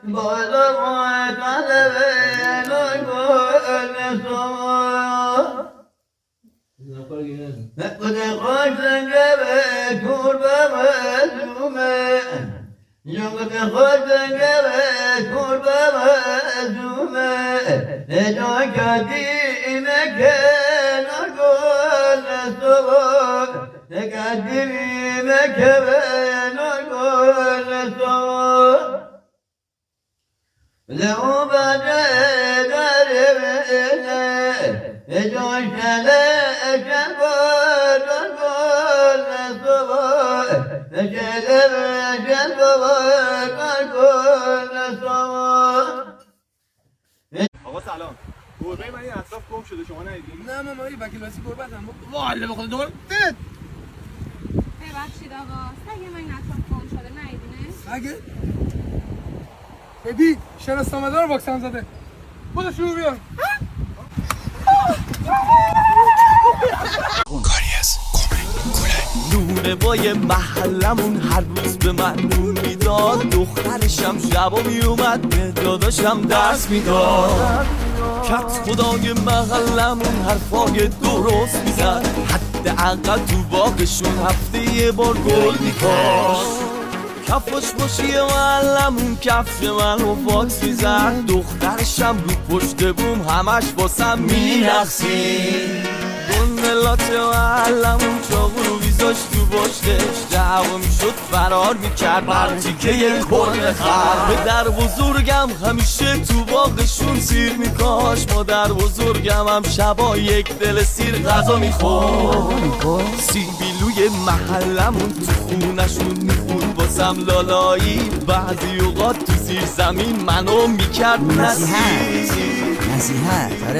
بالا نقد خاشن جبه تربه مزومه نقد خاشن جبه تربه مزومه اجا کدیمه کنار گل سوار کدیمه کنار گل سوار لو بده دربه اجا شله آقا سلام. گربه من این اطراف گم شده شما ندیدین؟ نه من وکیل واسه گربتم. والا بخدا دوباره دت. ببخشید آقا سگ من این اطراف گم شده ندیدینش؟ اگه ببین شناسنامه رو واکسن زده. برو شروع بیار. نونه بای محلمون هر روز به من نون میداد دخترشم شبا میومد به داداشم درس میداد کت خدای محلمون حرفای درست میزد حداقل تو باغشون هفته یه بار گل میکاشت کفاش باشی محلمون کفش من رو فاکس میزد دخترشم رو پشت بوم همش باسم میرقصید گندلات محلمون چاقو رو بیزاش تو باشتش دعوا میشد فرار میکرد بر تیکه یه کرد خر پدر بزرگم همیشه تو باغشون سیر میکاش مادر بزرگم هم شبا یک دل سیر غذا میخورد سیبیلوی محلمون تو خونشون میخورد باسم لالایی بعضی اوقات تو زیر زمین منو میکرد نصیحت